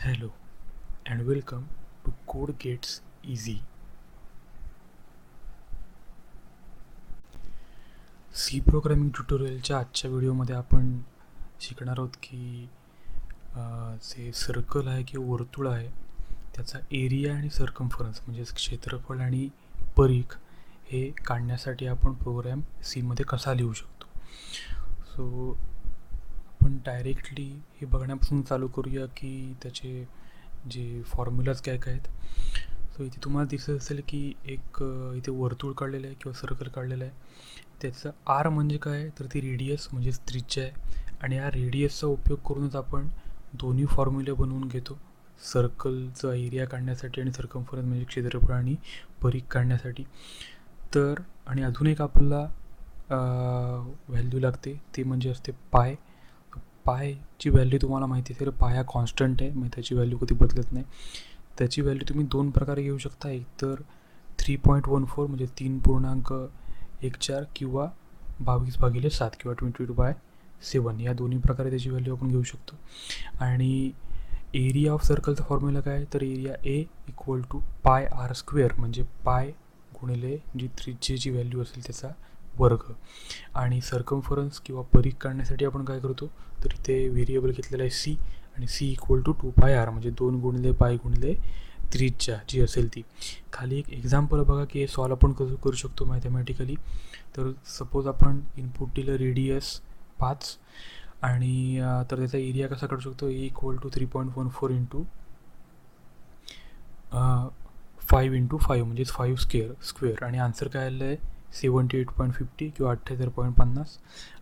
Hello and welcome to Code Gets Easy. C programming ट्युटोरियलच्या आजच्या व्हिडिओमध्ये आपण शिकणार आहोत की जे सर्कल आहे किंवा वर्तुळ आहे त्याचा एरिया आणि सर्कम्फरन्स म्हणजेच क्षेत्रफळ आणि परिघ हे काढण्यासाठी आपण प्रोग्राम सीमध्ये कसा लिहू शकतो. सो आपण डायरेक्टली हे बघण्यापासून चालू करूया की त्याचे जे फॉर्म्युलाज काय काय आहेत. सो इथे तुम्हाला दिसत असेल की एक इथे वर्तुळ काढलेलं आहे किंवा सर्कल काढलेलं आहे. त्याचं आर म्हणजे काय तर ती रेडियस म्हणजेच त्रिज्या आहे आणि या रेडियसचा उपयोग करूनच आपण दोन्ही फॉर्म्युले बनवून घेतो, सर्कलचा एरिया काढण्यासाठी आणि सर्कम्फरन्स म्हणजे क्षेत्रफळ आणि परिघ काढण्यासाठी. तर आणि अजून एक आपल्याला व्हॅल्यू लागते ती म्हणजे असते पाय. पायची व्हॅल्यू तुम्हाला माहिती असेल, पाय हा कॉन्स्टंट आहे, मग त्याची व्हॅल्यू कधी बदलत नाही. त्याची व्हॅल्यू तुम्ही दोन प्रकारे घेऊ शकता, एक तर 3.14 म्हणजे 3.14 किंवा 22/7 किंवा 22/7 या दोन्ही प्रकारे त्याची व्हॅल्यू आपण घेऊ शकतो. आणि एरिया ऑफ सर्कलचा फॉर्म्युला काय तर area A equal to pi r square म्हणजे पाय गुणिले जी त्रिज्येची व्हॅल्यू असेल त्याचा वर्ग. आणि सर्कम्फरन्स किंवा परिघ काढण्यासाठी आपण काय करतो तर इथे व्हेरिएबल घेतलेला आहे सी आणि सी इक्वल टू 2πr म्हणजे 2 गुणिले पाय गुणिले त्रिज्या जी असेल ती. खाली एक एक्झाम्पल बघा की हे सॉल्व आपण कसं करू शकतो मॅथमॅटिकली. तर सपोज आपण इनपुट दिलं रेडियस 5 आणि तर त्याचा एरिया कसा काढू शकतो, ए इक्वल टू 3.14 इंटू 5 इंटू 5 म्हणजेच 5 स्क्वेअर आणि आन्सर काय आलं आहे 78.50 किंवा 78.50.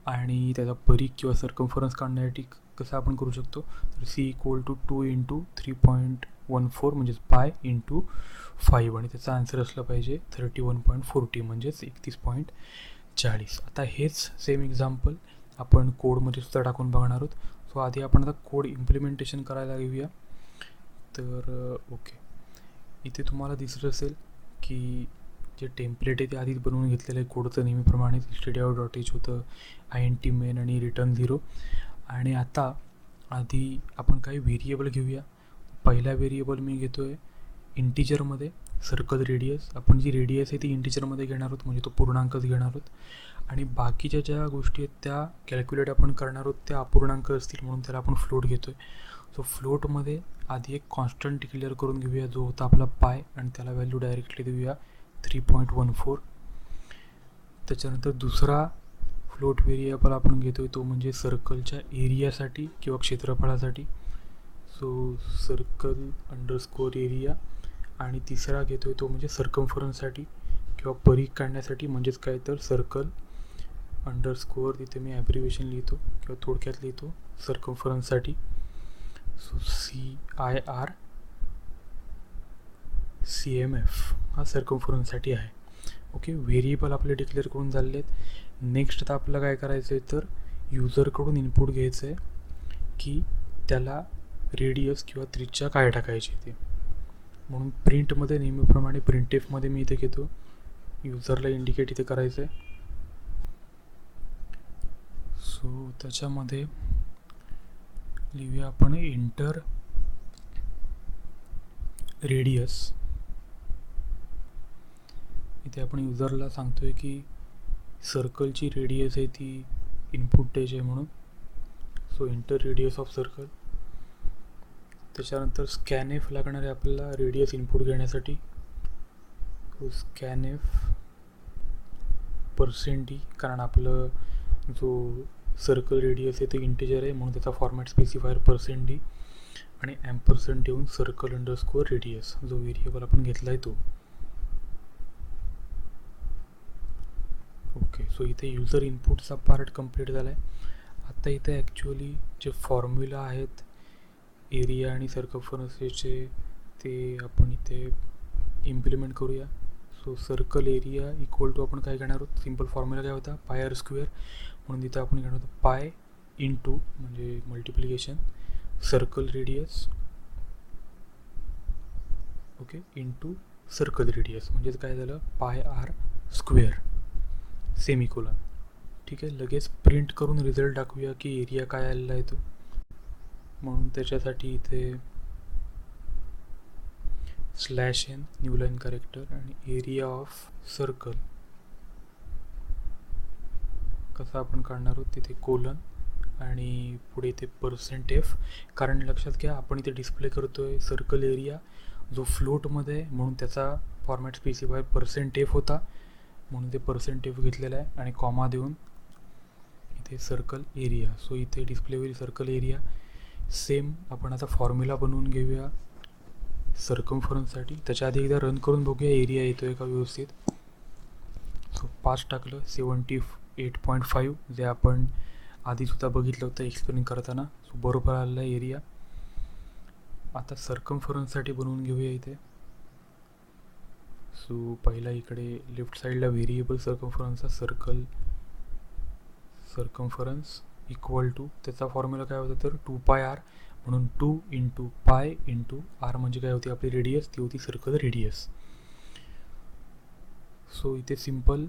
आणि त्याचा परिघ किंवा सर्कम्फरन्स काढण्यासाठी कसं आपण करू शकतो तर सी इक्वल टू 2 इंटू 3.14 म्हणजेच पाय इंटू 5 आणि त्याचा आन्सर असला पाहिजे 31.40 म्हणजेच 31.40. आता हेच सेम एक्झाम्पल आपण कोडमध्ये सुद्धा टाकून बघणार आहोत. सो आधी आपण आता कोड इम्प्लिमेंटेशन करायला घेऊया. तर ओके, इथे तुम्हाला दिसत असेल की जे टेम्पलेट आहे ते आधीच बनवून घेतलेलं आहे कोडचं नेहमीप्रमाणे. stdio.h होतं, INT मेन आणि रिटर्न 0. आणि आता आधी आपण काही व्हेरिएबल घेऊया. पहिला व्हेरिएबल मी घेतो आहे इंटिजरमध्ये सर्कल रेडियस. आपण जी रेडियस आहे ती इंटिजरमध्ये घेणार आहोत म्हणजे तो पूर्णांकच घेणार आहोत. आणि बाकीच्या ज्या गोष्टी आहेत त्या कॅल्क्युलेट आपण करणार आहोत त्या अपूर्णांक असतील म्हणून त्याला आपण फ्लोट घेतो आहे. सो फ्लोटमध्ये आधी एक कॉन्स्टंट डिक्लेअर करून घेऊया जो होता आपला पाय आणि त्याला व्हॅल्यू डायरेक्टली देऊया 3.14. त्याच्यानंतर दुसरा फ्लोट व्हेरिएबल आपण घेतो आहे तो म्हणजे सर्कलच्या एरियासाठी किंवा क्षेत्रफळासाठी. So circle underscore area. आणि तिसरा घेतो आहे तो म्हणजे सर्कम्फरन्ससाठी किंवा परिघ काढण्यासाठी म्हणजेच काय तर सर्कल अंडरस्कोअर, तिथे मी ॲब्रिव्हिएशन लिहितो किंवा थोडक्यात लिहितो सर्कम्फरन्ससाठी. सो CIR CMF हा सर्कम्फरन्ससाठी आहे. ओके, व्हेरिएबल आपले डिक्लेअर करून झालेले आहेत. नेक्स्ट आता आपल्याला काय करायचं आहे तर युजरकडून इनपुट घ्यायचं आहे की त्याला रेडियस किंवा त्रिज्या काय टाकायची ते. म्हणून प्रिंटमध्ये नेहमीप्रमाणे प्रिंटएफमध्ये मी इथे घेतो युजरला इंडिकेट इथे करायचं आहे. सो त्याच्यामध्ये लिहूया आपण एंटर रेडियस. इथे आपण युजरला सांगतोय की सर्कलची रेडियस आहे ती इनपुट द्यायची आहे म्हणून. So enter radius of circle. त्याच्यानंतर स्कॅनएफ लागणार आहे आपल्याला रेडियस इनपुट घेण्यासाठी. सो स्कॅनएफ %d कारण आपलं जो सर्कल रेडियस आहे ते इंटिजर आहे म्हणून त्याचा फॉर्मॅट स्पेसिफायर %d आणि ॲम्परसँड देऊन सर्कल अंडरस्कोअर रेडियस जो व्हेरिएबल आपण घेतला आहे तो. ओके, सो इथे युजर इनपुटचा पार्ट कंप्लीट झाला आहे. आता इथे ॲक्च्युअली जे फॉर्म्युला आहेत एरिया आणि सर्कम्फरन्सचे ते आपण इथे इम्प्लिमेंट करूया. So circle area equal to आपण काय घेणार आहोत, सिम्पल फॉर्म्युला काय होता पाय आर स्क्वेअर म्हणून तिथं आपण घेणार होतो पाय इंटू म्हणजे multiplication circle radius okay into circle radius म्हणजेच काय झालं पाय आर स्क्वेअर सेमिकोलन. ठीक आहे, लगेच प्रिंट करून रिझल्ट दाखवूया की एरिया काय आलेला आहे तो. म्हणून त्याच्यासाठी इथे /n न्यू लाईन कॅरेक्टर आणि एरिया ऑफ सर्कल कसा आपण काढणार आहोत तिथे कोलन आणि पुढे इथे %f. कारण लक्षात घ्या आपण इथे डिस्प्ले करतोय सर्कल एरिया जो फ्लोटमध्ये आहे म्हणून त्याचा फॉर्मॅट स्पेसिफाय %f होता म्हणून ते %f घेतलेला आहे आणि कॉमा देऊन इथे सर्कल एरिया. सो इथे डिस्प्ले होईल सर्कल एरिया. सेम आपण आता फॉर्म्युला बनवून घेऊया सर्कम्फरन्ससाठी. त्याच्या आधी एकदा रन करून बघूया एरिया येतोय का व्यवस्थित. सो 5 टाकलं 78.5 जे आपण आधीसुद्धा बघितलं होतं एक्सप्लेन करताना. सो बरोबर आलेला आहे एरिया. आता सर्कम्फरन्ससाठी बनवून घेऊया इथे. सो पहिला इकडे लेफ्ट साईडला व्हेरिएबल सर्कम्फरन्सचा सर्कम्फरन्स इक्वल टू त्याचा फॉर्म्युला काय होता तर 2πr म्हणून 2 × पाय × r म्हणजे काय होती आपली रेडियस ती होती सर्कल रेडियस. सो इथे सिम्पल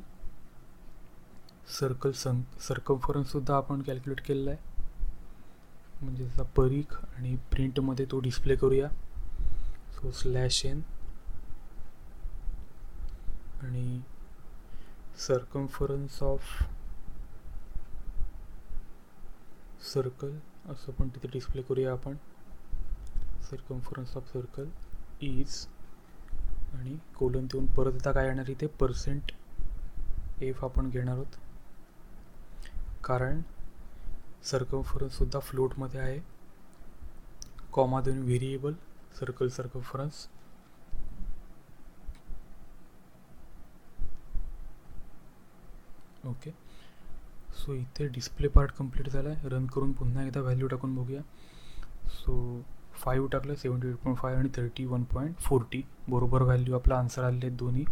सर्कल सर्कम्फरन्ससुद्धा आपण कॅल्क्युलेट केलेला आहे म्हणजे त्याचा परीख आणि प्रिंटमध्ये तो डिस्प्ले करूया. सो /n आणि सर्कम्फरन्स ऑफ सर्कल असं पण तिथे डिस्प्ले करूया आपण. सर्कम्फरन्स ऑफ सर्कल इज आणि कोलन देऊन परत आता काय येणार इथे %f आपण घेणार आहोत कारण सर्कम्फरन्ससुद्धा फ्लोटमध्ये आहे. कॉमा देऊन variable circle circumference. Okay. So इथे डिस्प्ले पार्ट कंप्लीट झाला आहे. रन करून पुन्हा एकदा व्हॅल्यू टाकून बघूया. सो 5 टाकलं 78.5 आणि 31.40 बरोबर व्हॅल्यू आपला आन्सर आलेले आहेत दोन्ही.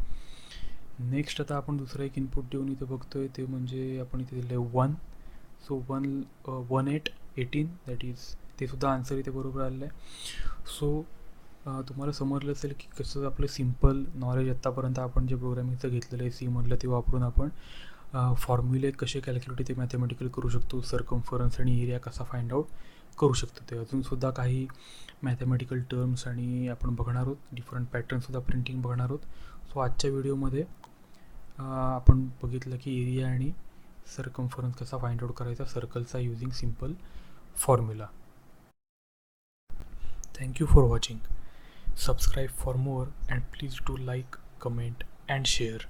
नेक्स्ट आता आपण दुसरं एक इनपुट देऊन इथे बघतोय ते म्हणजे आपण इथे दिलं आहे 1. सो 18 दॅट इज ते सुद्धा आन्सर इथे बरोबर आलेलं आहे. सो तुम्हाला समजलं असेल की कसं आपलं सिम्पल नॉलेज आत्तापर्यंत आपण जे प्रोग्रामिंगचं घेतलेलं आहे सीमधलं ते वापरून आपण फॉर्म्युले कसे कॅल्क्युलेट ते मॅथमॅटिकल करू शकतो. सर्कम्फरन्स आणि एरिया कसा फाइंड आउट करू शकतो ते अजूनसुद्धा काही मॅथमॅटिकल टर्म्स आणि आपण बघणार आहोत. डिफरंट पॅटर्नसुद्धा प्रिंटिंग बघणार आहोत. सो आजच्या व्हिडिओमध्ये आपण बघितलं की एरिया आणि सर्कम्फरन्स कसा फाइंड आउट करायचा सर्कलचा using simple formula. Thank you for watching. Subscribe for more and please do like, comment and share.